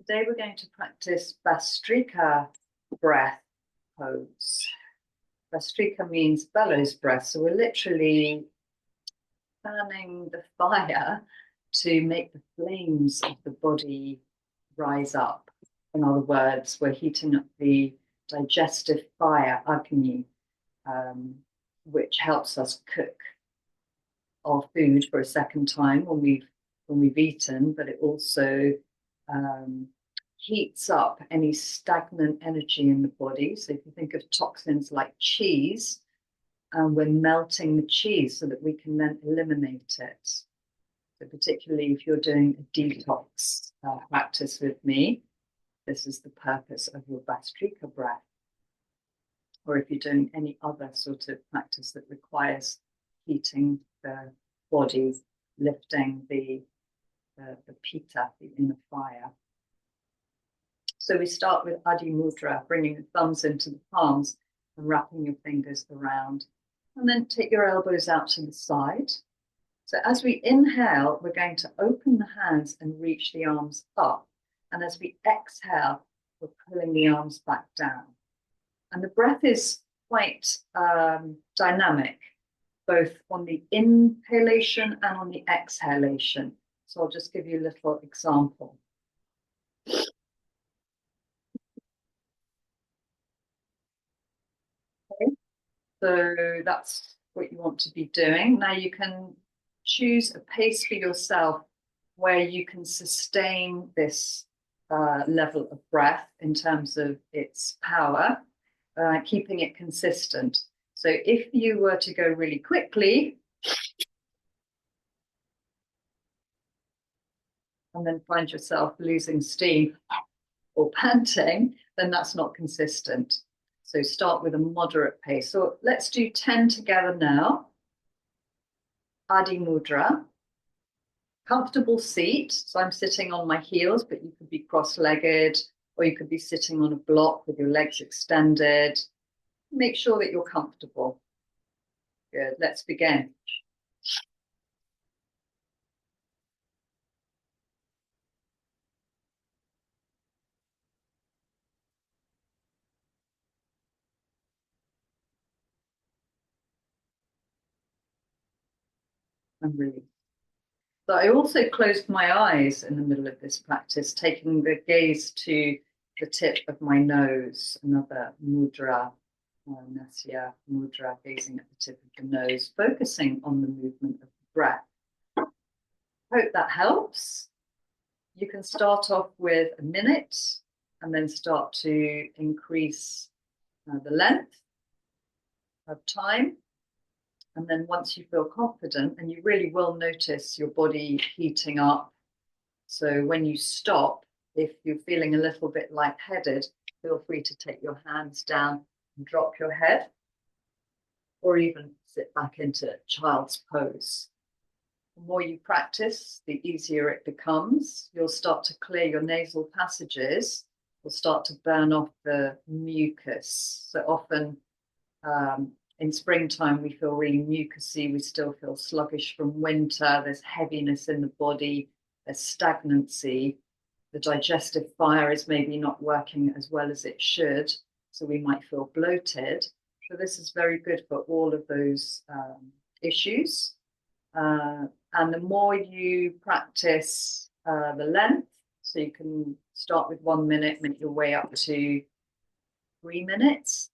Today we're going to practice BASTRIKA breath pose. BASTRIKA means bellows breath, so we're literally fanning the fire to make the flames of the body rise up. In other words, we're heating up the digestive fire, Agni, which helps us cook our food for a second time when we've eaten, but it also heats up any stagnant energy in the body. So if you think of toxins like cheese, we're melting the cheese so that we can then eliminate it. So particularly if you're doing a detox practice with me, this is the purpose of your BASTRIKA breath. Or if you're doing any other sort of practice that requires heating the body, lifting the pitta, the inner fire. So we start with Adi Mudra, bringing the thumbs into the palms and wrapping your fingers around. And then take your elbows out to the side. So as we inhale, we're going to open the hands and reach the arms up. And as we exhale, we're pulling the arms back down. And the breath is quite dynamic, both on the inhalation and on the exhalation. So I'll just give you a little example. Okay. So that's what you want to be doing. Now you can choose a pace for yourself where you can sustain this level of breath in terms of its power, keeping it consistent. So if you were to go really quickly, and then find yourself losing steam or panting, then that's not consistent. So start with a moderate pace. So let's do 10 together now. Adi Mudra. Comfortable seat. So I'm sitting on my heels, but you could be cross-legged, or you could be sitting on a block with your legs extended. Make sure that you're comfortable. Good. Let's begin. And release. So I also closed my eyes in the middle of this practice, taking the gaze to the tip of my nose, another mudra, Nasya mudra, gazing at the tip of the nose, focusing on the movement of the breath. Hope that helps. You can start off with a minute and then start to increase the length of time. And then once you feel confident, and you really will notice your body heating up. So when you stop, if you're feeling a little bit lightheaded, feel free to take your hands down and drop your head, or even sit back into child's pose. The more you practice, the easier it becomes. You'll start to clear your nasal passages. You'll start to burn off the mucus. So often, in springtime, we feel really mucousy. We still feel sluggish from winter. There's heaviness in the body. There's stagnancy. The digestive fire is maybe not working as well as it should. So we might feel bloated. So this is very good for all of those issues. And the more you practice the length, so you can start with 1 minute, make your way up to 3 minutes.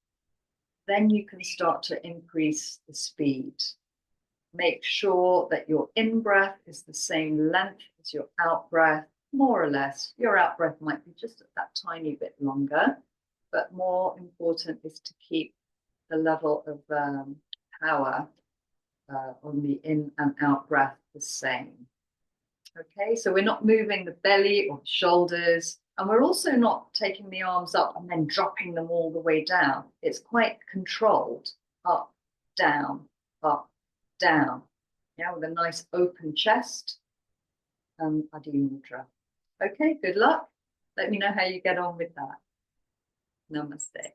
Then you can start to increase the speed. Make sure that your in-breath is the same length as your out-breath, more or less. Your out-breath might be just that tiny bit longer, but more important is to keep the level of power on the in and out breath the same. Okay, so we're not moving the belly or the shoulders. And we're also not taking the arms up and then dropping them all the way down. It's quite controlled, up, down, yeah, with a nice open chest and Adi Mudra. Okay, good luck. Let me know how you get on with that. Namaste.